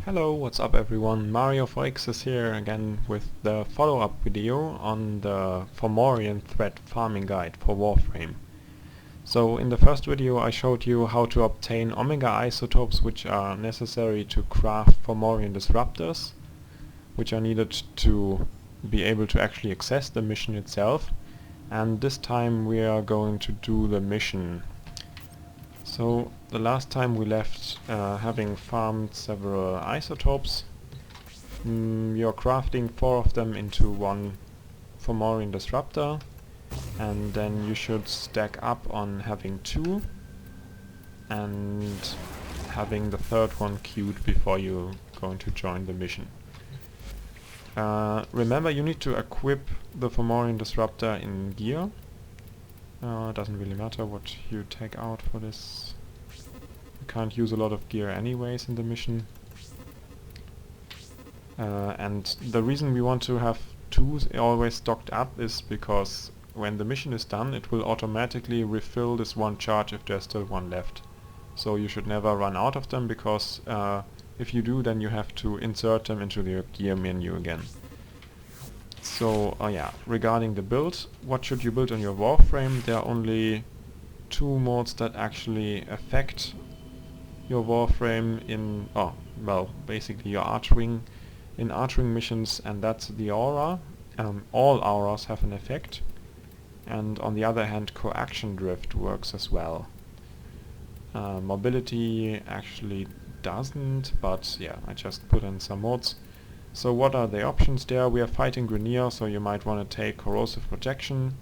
Hello, what's up everyone? Mario4X is here again with the follow-up video on the Fomorian Threat farming guide for Warframe. So in the first video I showed you how to obtain Omega Isotopes, which are necessary to craft Fomorian Disruptors, which are needed to be able to actually access the mission itself. And this time we are going to do the mission. So the last time we left having farmed several isotopes. You're crafting 4 of them into one Fomorian Disruptor, and then you should stack up on having 2 and having the third one queued before you're going to join the mission. Remember, you need to equip the Fomorian Disruptor in gear. Doesn't really matter what you take out for this. You can't use a lot of gear anyways in the mission. And the reason we want to have 2 always stocked up is because when the mission is done it will automatically refill this one charge if there's still one left. So you should never run out of them, because if you do, then you have to insert them into the gear menu again. So yeah, regarding the build, what should you build on your Warframe? There are only 2 modes that actually affect your Warframe in, basically your archwing, in archwing missions, and that's the aura. All auras have an effect, and on the other hand coaction drift works as well. Mobility actually doesn't, but yeah, I just put in some mods. So what are the options there? We are fighting Grenier, so you might want to take corrosive protection,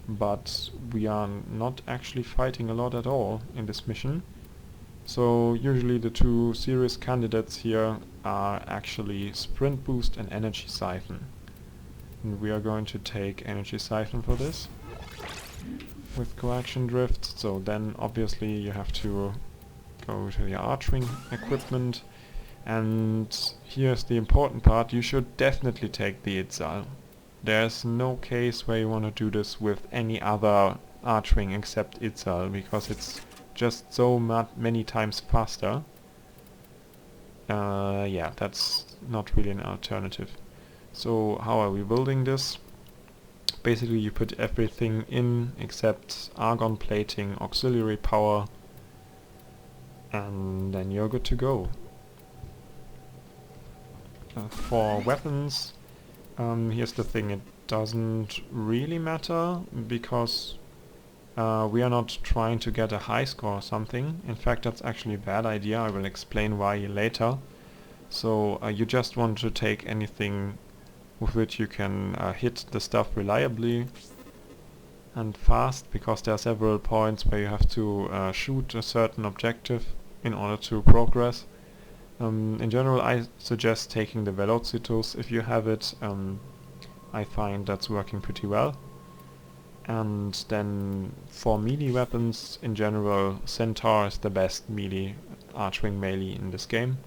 but we are not actually fighting a lot at all in this mission. So usually the 2 serious candidates here are actually Sprint Boost and Energy Siphon. And we are going to take Energy Siphon for this with coaction drift. So then obviously you have to go to the archwing equipment. And here's the important part: you should definitely take the Itzal. There's no case where you want to do this with any other archwing except Itzal, because it's just so many times faster. Yeah, that's not really an alternative. So how are we building this? Basically you put everything in except argon plating, auxiliary power, and then you're good to go. For weapons, here's the thing: it doesn't really matter, because we are not trying to get a high score or something. In fact, that's actually a bad idea. I will explain why later. So you just want to take anything with which you can hit the stuff reliably and fast, because there are several points where you have to shoot a certain objective in order to progress. In general, I suggest taking the Velocitus if you have it. I find that's working pretty well. And then for melee weapons, in general, Centaur is the best melee, archwing melee in this game.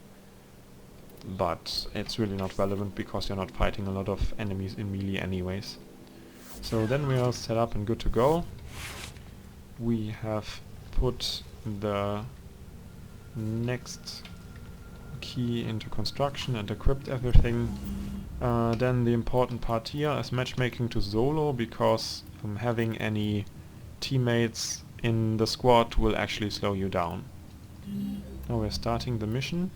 But it's really not relevant, because you're not fighting a lot of enemies in melee anyways. So then we are set up and good to go. We have put the next key into construction and equipped everything. Then the important part here is matchmaking to solo, because having any teammates in the squad will actually slow you down. Now we're starting the mission,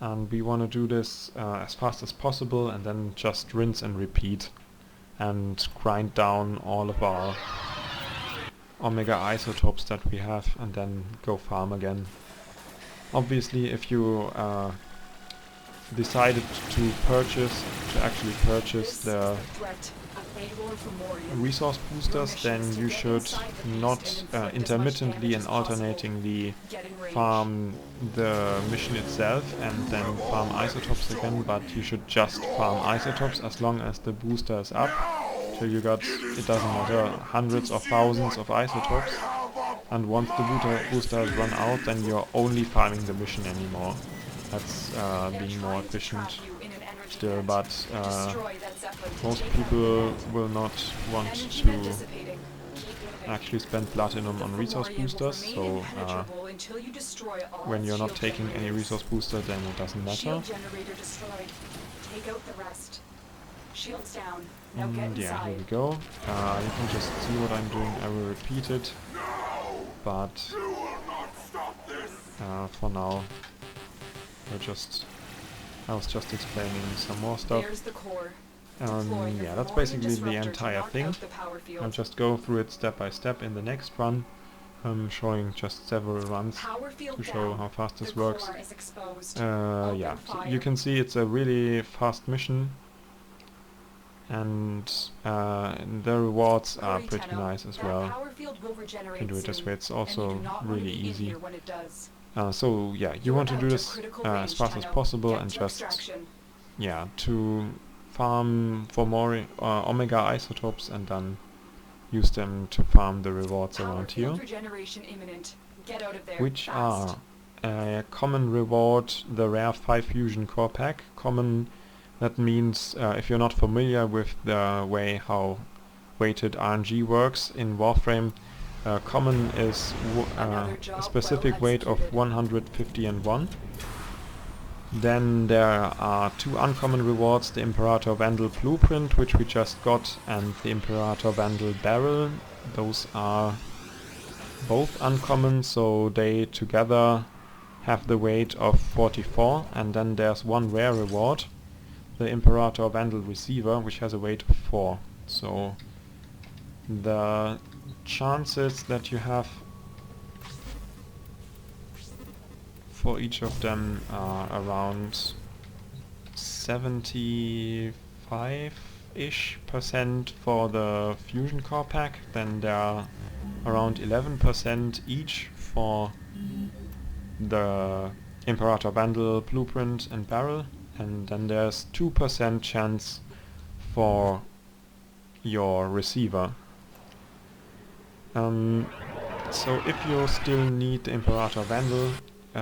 and we want to do this as fast as possible, and then just rinse and repeat and grind down all of our Omega Isotopes that we have, and then go farm again. Obviously, if you decided to actually purchase the resource boosters, then you should not intermittently and alternatingly farm the mission itself and then farm isotopes again, but you should just farm isotopes as long as the booster is up, till you got, it doesn't matter, hundreds or thousands of isotopes. And once the booster has run out, then you're only farming the mission anymore. That's being more efficient still, but most people will not want to actually spend platinum on resource boosters, so when you're not taking any resource booster, then it doesn't matter. Take out the rest. Shields down. And yeah, here we go. You can just see what I'm doing. I will repeat it, but for now, I was just explaining some more stuff. Yeah, that's basically the entire thing. I'll just go through it step by step in the next run. Showing just several runs to show how fast this works. Yeah, so you can see it's a really fast mission, and the rewards are pretty nice as well. You can do it this way, it's also really easy. So yeah, you want to do this as fast as possible and just, yeah, to farm Fomorian Omega Isotopes and then use them to farm the rewards around here, which are a common reward, the rare 5 fusion core pack. Common, that means if you're not familiar with the way how weighted RNG works in Warframe, common is a specific weight of 150 and 1. Then there are 2 uncommon rewards, the Imperator Vandal Blueprint, which we just got, and the Imperator Vandal Barrel. Those are both uncommon, so they together have the weight of 44. And then there's 1 rare reward, the Imperator Vandal Receiver, which has a weight of 4. So the chances that you have for each of them are around 75-ish% for the fusion core pack. Then there are around 11% each for the Imperator Vandal Blueprint and Barrel, and then there's 2% chance for your receiver. So if you still need the Imperator Vandal,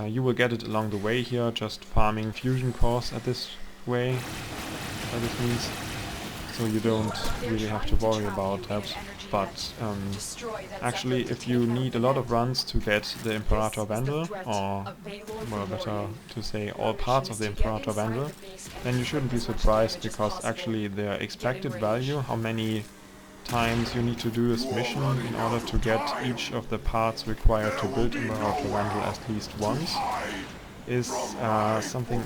you will get it along the way here, just farming fusion cores at this way, by this means, so you don't really have to worry about that. But actually, if you need a lot of runs to get the Imperator Vandal, or well, better to say all parts of the Imperator Vandal, then you shouldn't be surprised, because actually the expected value, how many times you need to do this mission in order to get each of the parts required to build Imperator Vandal at least once, is something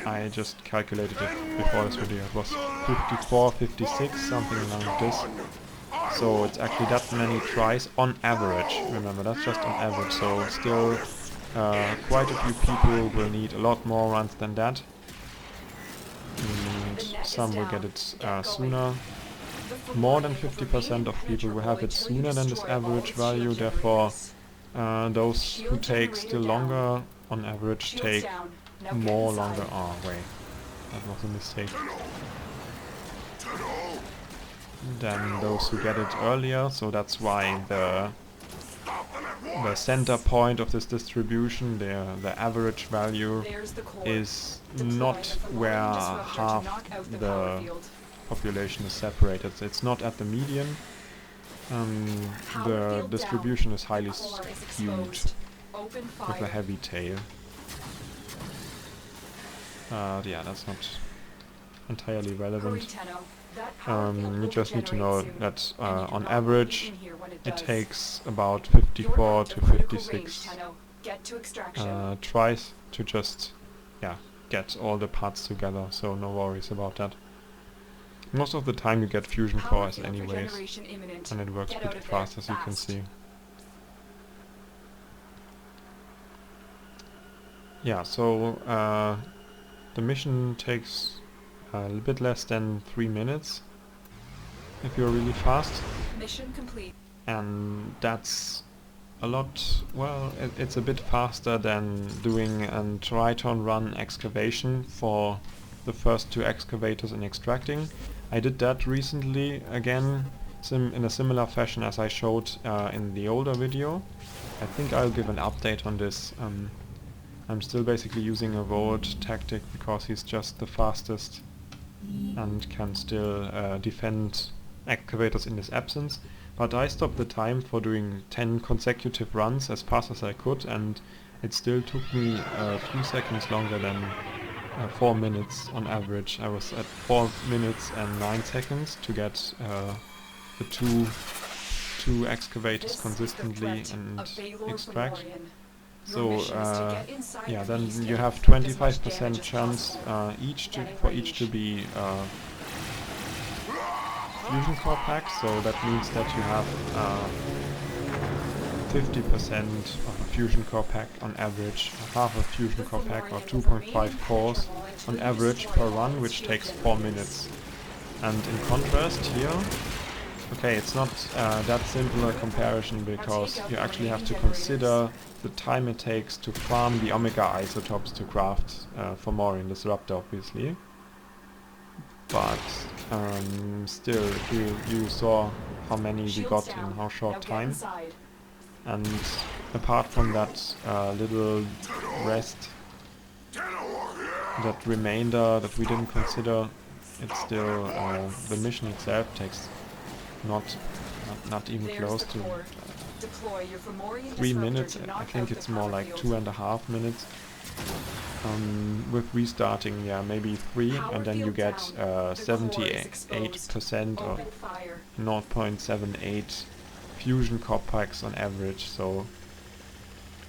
I just calculated it before this video. It was 54, 56, something like this. So it's actually that many tries on average. Remember, that's just on average, so still quite a few people will need a lot more runs than that. And some will get it sooner. More than 50% of people will have it sooner than this average value, therefore those who take still longer on average take more longer. Oh wait, that was a mistake. Than those who get it earlier, so that's why the center point of this distribution, the average value, is not where half the population is separated. It's not at the median. The distribution is highly skewed with a heavy tail. Yeah, that's not entirely relevant. You just need to know that on average it takes about 54 to 56 tries to just get all the parts together, so no worries about that. Most of the time you get fusion cores anyways, and it works pretty fast, as you can see. Yeah, so the mission takes a little bit less than 3 minutes if you're really fast. Mission complete. And that's a lot, well, it's a bit faster than doing a try-turn run excavation for the first 2 excavators in extracting. I did that recently again in a similar fashion as I showed in the older video. I think I'll give an update on this. I'm still basically using a Volt tactic because he's just the fastest and can still defend excavators in his absence. But I stopped the time for doing 10 consecutive runs as fast as I could, and it still took me a few seconds longer than 4 minutes on average. I was at 4 minutes and 9 seconds to get the two excavators consistently and extract. So yeah, then you have 25% chance for each to be fusion core packs, so that means that you have 50% of a fusion core pack on average, half a fusion core pack or 2.5 cores on average per run, which takes 4 minutes. And in contrast here, okay, it's not that simple a comparison, because you actually have to consider the time it takes to farm the Omega Isotopes to craft Fomorian Disruptor, obviously. But still, you saw how many we got in how short time. And apart from that little rest, that remainder that we didn't consider, it's still the mission itself takes not even close to 3 minutes. I think it's more like 2.5 minutes. With restarting, yeah, maybe 3, and then you get 78% or 0.78 fusion core packs on average, so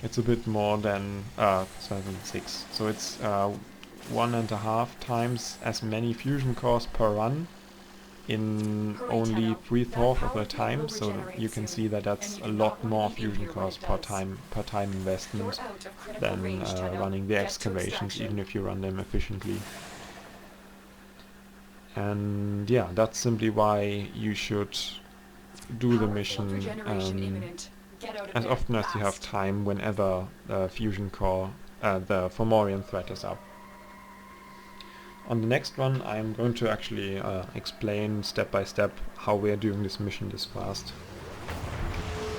it's a bit more than 6. So it's 1.5 times as many fusion cores per run in only 3/4 of the time, so you can see that that's a lot more fusion cores per time investment than running the excavations, even if you run them efficiently. And yeah, that's simply why you should do the mission as often as you have time, whenever the fusion core, the Fomorian Threat is up. On the next one, I'm going to actually explain step by step how we are doing this mission this fast.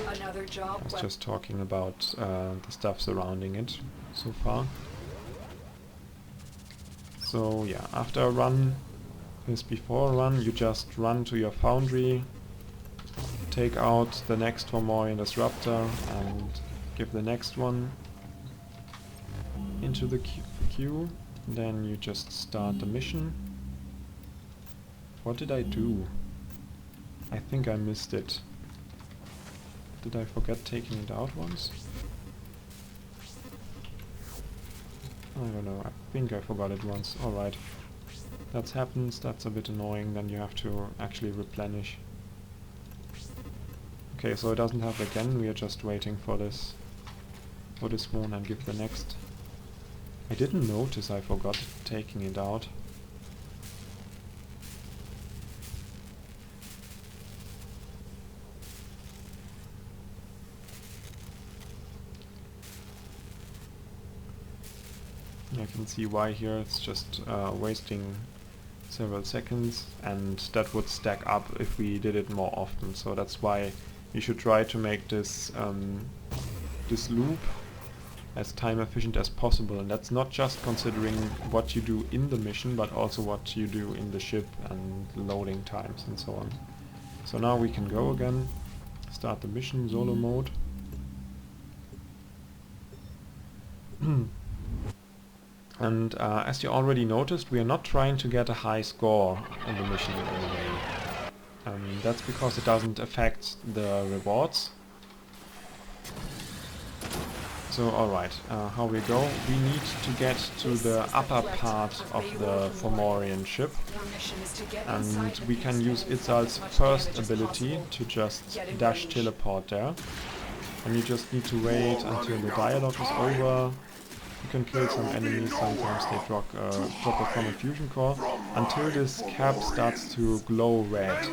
Another job. I was just talking about the stuff surrounding it so far. So yeah, after a run, before a run, you just run to your foundry, take out the next Fomorian Disruptor and give the next one into the queue. Then you just start the mission. What did I do? I think I missed it. Did I forget taking it out once? I don't know, I think I forgot it once. Alright. That happens, that's a bit annoying, then you have to actually replenish. Okay, so it doesn't happen again, we are just waiting for this one and give the next. I didn't notice I forgot taking it out. I can see why here, it's just wasting several seconds, and that would stack up if we did it more often, so that's why you should try to make this this loop as time efficient as possible, and that's not just considering what you do in the mission, but also what you do in the ship and loading times and so on. So now we can go again, start the mission, solo mode. And as you already noticed, we are not trying to get a high score in the mission anyway. That's because it doesn't affect the rewards. So alright, how we go? We need to get to the upper part of the Fomorian ship, and we can use Itzal's first ability to just dash teleport there. And you just need to wait until the dialogue is over. You can kill some enemies, sometimes they drop from a fusion core, until this cap starts to glow red.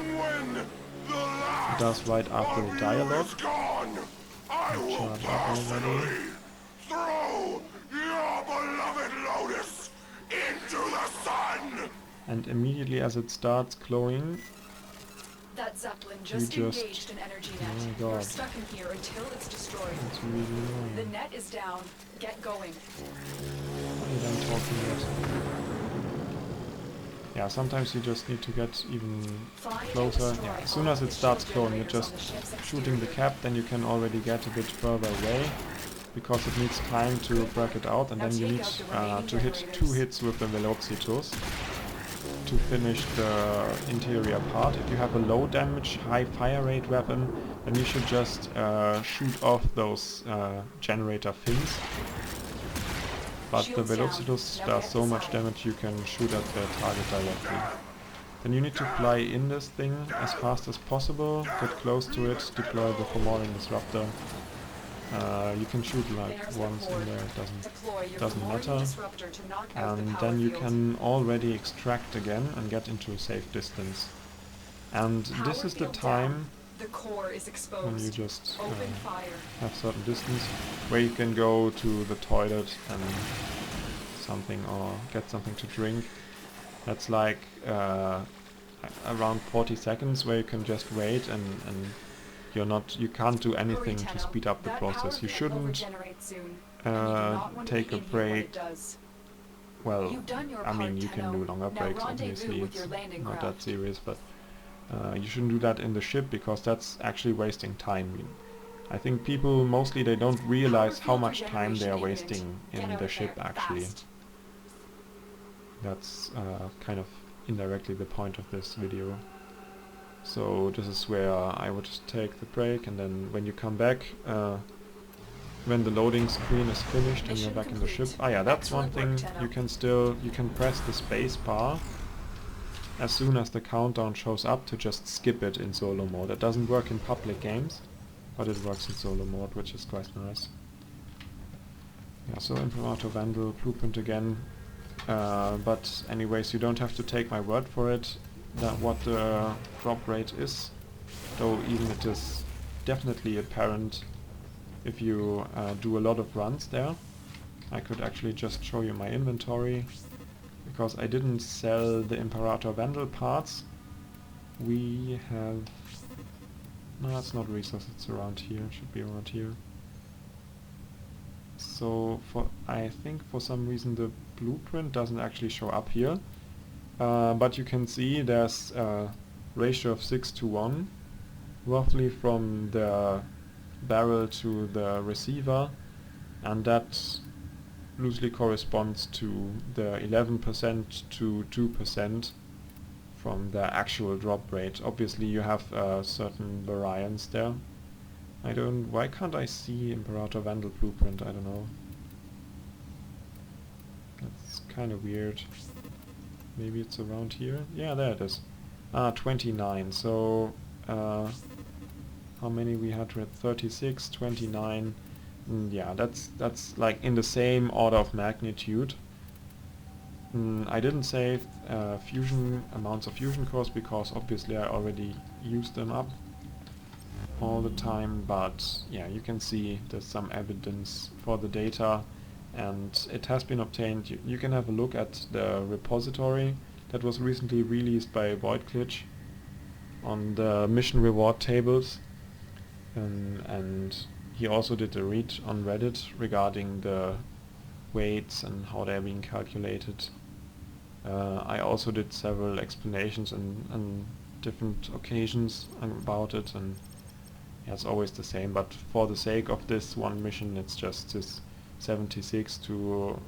It does right after the dialogue. Charge up already. Throw your beloved Lotus into the sun! And immediately as it starts glowing, that Zeppelin just engaged an energy net. Oh my God. You're stuck in here until it's destroyed. That's really annoying. The net is down. Get going. Why are you done talking yet? yeah, sometimes you just need to get even Find and closer. destroy Yeah, as soon all as it visual starts glowing, you're generators just on the ship's shooting the exterior. cap, then you can already get a bit further away, because it needs time to Good break work. it out, and Now then you take need out the remaining to hit 2 generators. hits with the Velocitos to finish the interior part. If you have a low damage, high fire rate weapon, then you should just shoot off those generator fins. But the Shields down. Velocitus Now does get so much inside. damage you can shoot at the target directly. Then you need to fly in this thing as fast as possible, get close to it, deploy the Fomorian Disruptor. You can shoot like There's once their in there, cord. it Deploy your doesn't Fomorian matter. Disruptor to knock out the And power then you field. can already extract again and get into a safe distance. And Power this is the field down. time The core is when you exposed. just Open fire. have certain distance where you can go to the toilet and something, or get something to drink. That's like around 40 seconds where you can just wait, and you can't do anything to speed up the process. You shouldn't take a break. Well, I mean, you can do longer breaks, obviously, it's not that serious, but you shouldn't do that in the ship, because that's actually wasting time. I think people mostly, they don't realize how much time they are wasting in the ship actually. That's kind of indirectly the point of this video. So this is where I would just take the break, and then when you come back, when the loading screen is finished and you're back in the ship. Ah yeah, that's one thing, you can press the space bar as soon as the countdown shows up to just skip it in solo mode. It doesn't work in public games, but it works in solo mode, which is quite nice. Yeah, so Imperator Vandal, blueprint again. But anyways, you don't have to take my word for it, that what the drop rate is, though even it is definitely apparent if you do a lot of runs there. I could actually just show you my inventory, because I didn't sell the Imperator Vandal parts. We have... no, it's not resource, it's around here, it should be around here. So I think for some reason the blueprint doesn't actually show up here, but you can see there's a ratio of 6:1 roughly from the barrel to the receiver, and that loosely corresponds to the 11% to 2% from the actual drop rate. Obviously you have certain variance there. Why can't I see Imperator Vandal blueprint? I don't know. That's kind of weird. Maybe it's around here? Yeah, there it is. 29. So, how many we had? We had 36, 29. Yeah, that's like in the same order of magnitude. I didn't save amounts of fusion cores, because obviously I already used them up all the time, but yeah, you can see there's some evidence for the data, and it has been obtained. You can have a look at the repository that was recently released by Void Glitch on the mission reward tables, and he also did a read on Reddit regarding the weights and how they're being calculated. I also did several explanations on different occasions about it, and yeah, it's always the same, but for the sake of this one mission, it's just this 76 to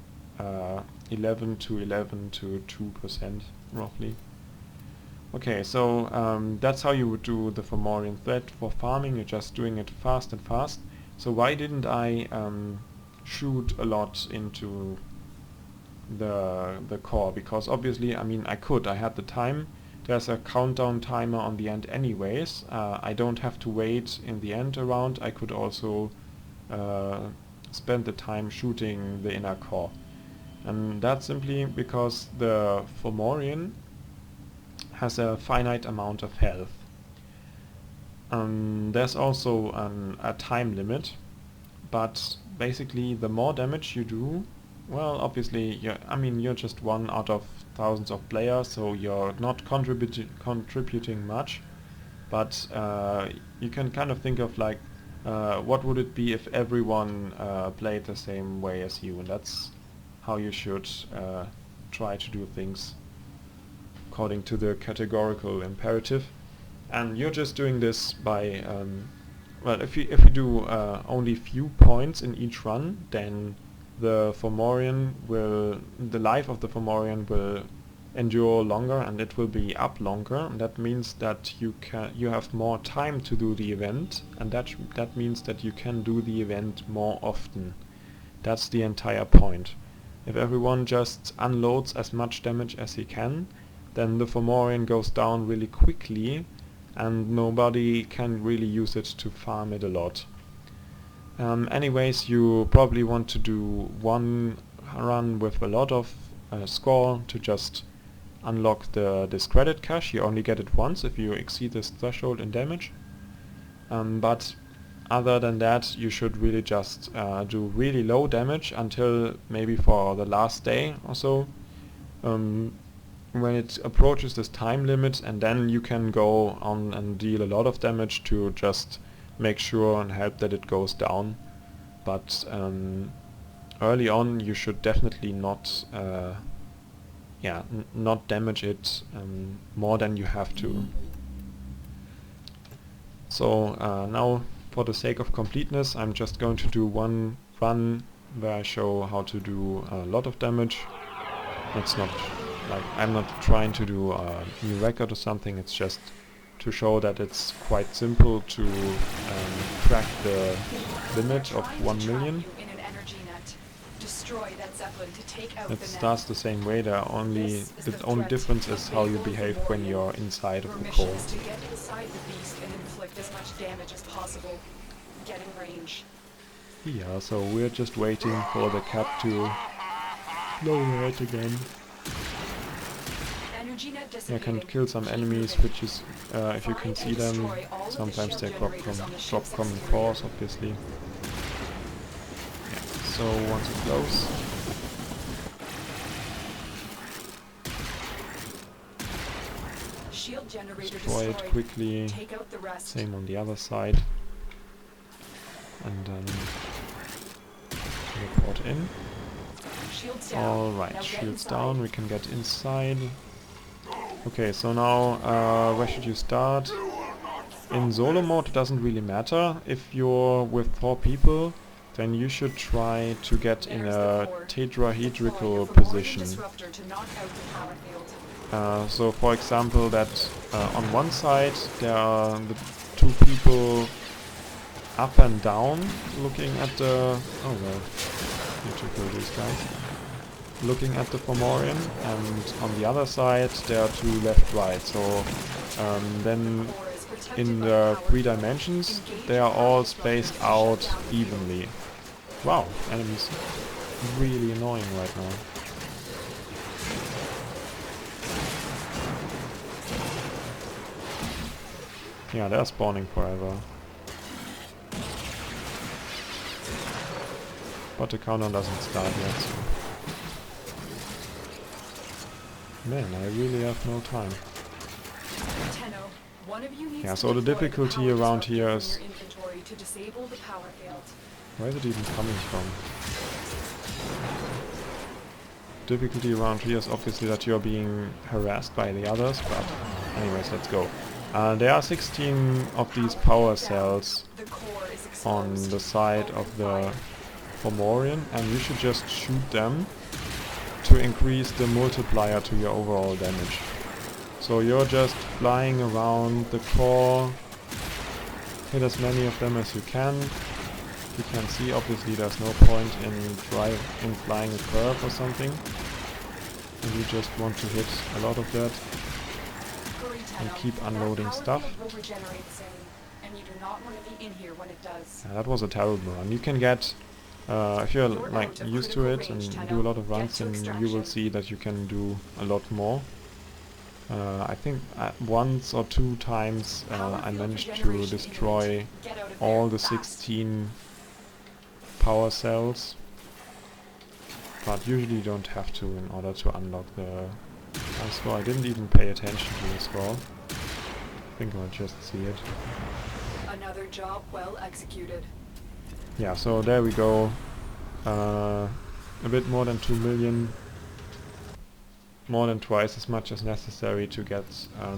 11 to 11 to 2% roughly. Okay, so that's how you would do the Fomorian Threat for farming. You're just doing it fast and fast. So why didn't I shoot a lot into the core? Because obviously, I mean, I had the time. There's a countdown timer on the end anyways. I don't have to wait in the end around. I could also spend the time shooting the inner core. And that's simply because the Fomorian has a finite amount of health. There's also a time limit, but basically the more damage you do, well, obviously, you're just one out of thousands of players, so you're not contributing much, but you can kind of think of like, what would it be if everyone played the same way as you, and that's how you should try to do things. according to the categorical imperative. And you're just doing this by, well, if you do only few points in each run, then the life of the Fomorian will endure longer and it will be up longer, and that means that you have more time to do the event, and that means that you can do the event more often. That's the entire point. If everyone just unloads as much damage as he can, then the Fomorian goes down really quickly and nobody can really use it to farm it a lot. Anyways, you probably want to do one run with a lot of score to just unlock the discredit cache. You only get it once if you exceed this threshold in damage. But other than that, you should really just do really low damage until maybe for the last day or so, when it approaches this time limit, and then you can go on and deal a lot of damage to just make sure and help that it goes down. But early on you should definitely not not damage it more than you have to. So now, for the sake of completeness, I'm just going to do one run where I show how to do a lot of damage. It's not like I'm not trying to do a new record or something, it's just to show that it's quite simple to crack the limit of 1 million. It starts the same way. The only difference is how you behave when you're inside of the core. Yeah, so we're just waiting for the cap to lower it again. I can kill some enemies, which is, if you can see them, sometimes they drop common cores, obviously. Yeah, so once it's close. Destroy it quickly. Same on the other side. And then report in. Alright, shields down, we can get inside. Okay, so now where should you start? In solo mode it doesn't really matter. If you're with 4 people, then you should try to get in a tetrahedral position. So for example, that on one side there are the 2 people up and down looking at the... oh well, need to kill these guys. Looking at the Fomorian, and on the other side there are 2 left-right, so then in the 3 dimensions they are all spaced out evenly. Wow, enemies really annoying right now. Yeah, they're spawning forever. But the countdown doesn't start yet, so... man, I really have no time. Yeah, so the difficulty around here is... where is it even coming from? Difficulty around here is obviously that you're being harassed by the others, but anyways, let's go. There are 16 of these power cells on the side of the Fomorian, and you should just shoot them to increase the multiplier to your overall damage. So you're just flying around the core, hit as many of them as you can. You can see obviously there's no point in flying a curve or something. And you just want to hit a lot of that and keep unloading stuff. Yeah, that was a terrible run. You can get, if you're like used to it and do a lot of runs, then you will see that you can do a lot more. I think once or 2 times I managed to destroy all the 16 power cells, but usually you don't have to in order to unlock the high score. I didn't even pay attention to the score. I think I'll just see it. Another job well executed. Yeah, so there we go. A bit more than 2 million. more than twice as much as necessary to get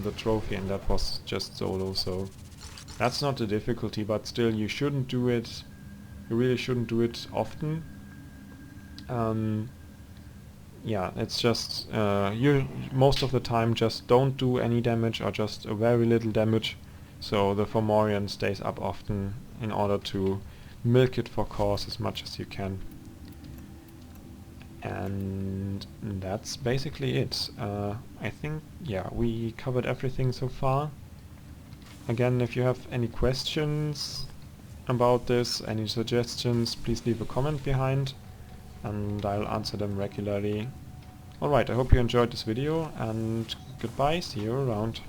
the trophy, and that was just solo, so that's not the difficulty, but still you shouldn't do it, you really shouldn't do it often. Yeah, it's just, you most of the time just don't do any damage or just a very little damage, so the Fomorian stays up often in order to milk it for cores as much as you can. And that's basically it. I think, yeah, we covered everything so far. Again, if you have any questions about this, any suggestions, please leave a comment behind and I'll answer them regularly. Alright, I hope you enjoyed this video and goodbye, see you around.